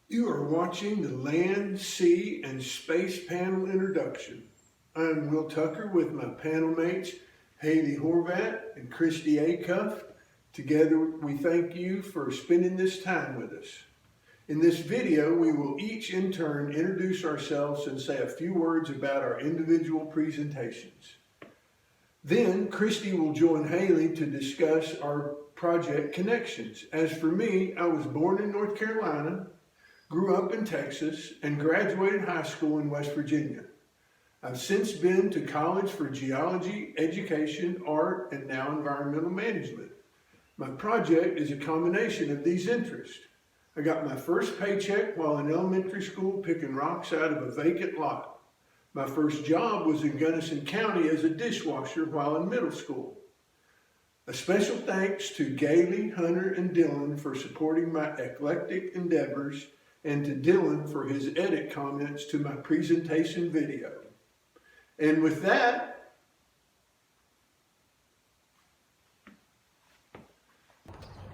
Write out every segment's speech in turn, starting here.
You are watching the Land, Sea, and Space Panel Introduction. I'm Will Tucker with my panel mates, Haley Horvat and Christy Acuff. Together, we thank you for spending this time with us. In this video, we will each in turn introduce ourselves and say a few words about our individual presentations. Then, Christy will join Haley to discuss our project connections. As for me, I was born in North Carolina, grew up in Texas, and graduated high school in West Virginia. I've since been to college for geology, education, art, and now environmental management. My project is a combination of these interests. I got my first paycheck while in elementary school picking rocks out of a vacant lot. My first job was in Gunnison County as a dishwasher while in middle school. A special thanks to Gailey, Hunter, and Dylan for supporting my eclectic endeavors, and to Dylan for his edit comments to my presentation video. And with that,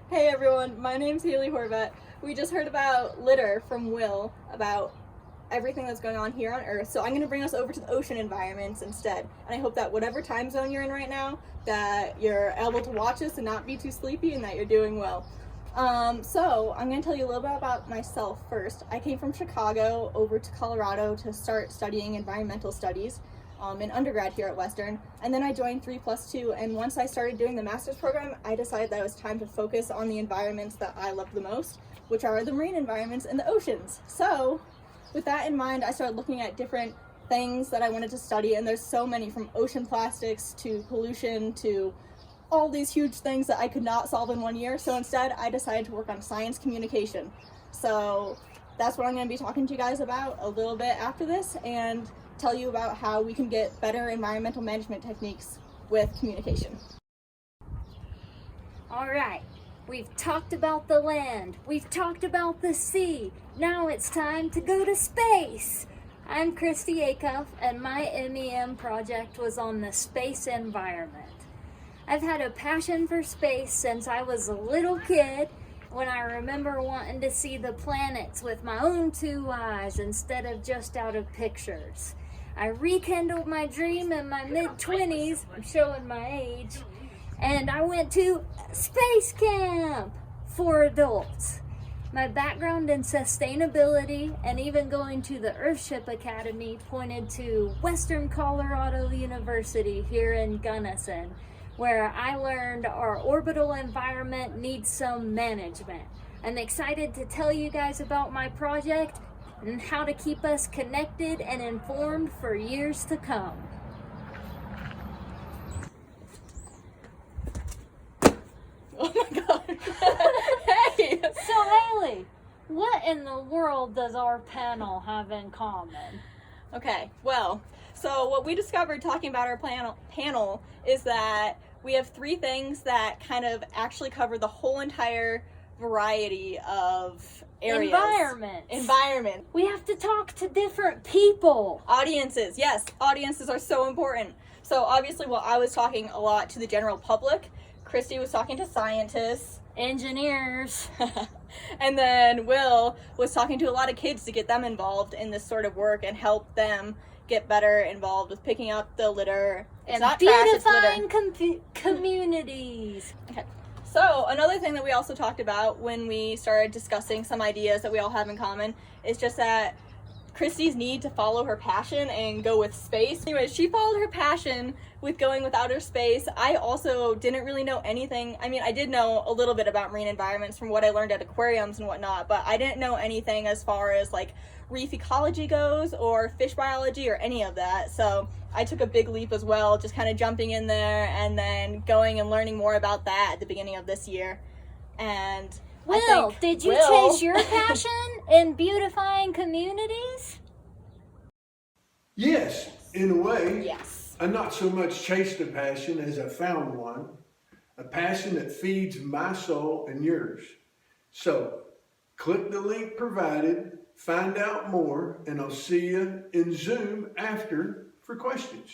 hey everyone, my name's Haley Horvat. We just heard about litter from Will, about everything that's going on here on Earth, so I'm going to bring us over to the ocean environments instead. And I hope that whatever time zone you're in right now, that you're able to watch us and not be too sleepy and that you're doing well. So I'm going to tell you a little bit about myself first. I came from Chicago over to Colorado to start studying environmental studies in undergrad here at Western, and then I joined 3+2, and once I started doing the master's program, I decided that it was time to focus on the environments that I love the most, which are the marine environments and the oceans. So with that in mind, I started looking at different things that I wanted to study, and there's so many, from ocean plastics to pollution to all these huge things that I could not solve in 1 year. So instead, I decided to work on science communication. So that's what I'm going to be talking to you guys about a little bit after this, and tell you about how we can get better environmental management techniques with communication. All right, we've talked about the land, we've talked about the sea, now it's time to go to space. I'm Christy Acuff, and my MEM project was on the space environment. I've had a passion for space since I was a little kid, when I remember wanting to see the planets with my own two eyes instead of just out of pictures. I rekindled my dream in my mid-20s, I'm showing my age, and I went to space camp for adults. My background in sustainability and even going to the Earthship Academy pointed to Western Colorado University here in Gunnison, where I learned our orbital environment needs some management. I'm excited to tell you guys about my project and how to keep us connected and informed for years to come. Oh my god. Hey! So Haley, what in the world does our panel have in common? Okay, well, so what we discovered talking about our panel is that we have three things that kind of actually cover the whole entire variety of areas. Environment. We have to talk to different people. Audiences, yes, audiences are so important. So obviously, while I was talking a lot to the general public, Christy was talking to scientists, engineers, and then Will was talking to a lot of kids to get them involved in this sort of work and help them get better involved with picking up the litter. It's not trash, it's litter. Communities. Okay. So another thing that we also talked about when we started discussing some ideas that we all have in common is just that Christy's need to follow her passion and go with space. Anyway, she followed her passion with going with outer space. I also didn't really know anything. I mean, I did know a little bit about marine environments from what I learned at aquariums and whatnot, but I didn't know anything as far as like reef ecology goes or fish biology or any of that. So I took a big leap as well, just kind of jumping in there and then going and learning more about that at the beginning of this year. And Will, did you chase your passion in beautifying communities? yes, in a way. Yes. I not so much chased a passion as I found one, a passion that feeds my soul and yours. So, click the link provided, find out more, and I'll see you in Zoom after for questions.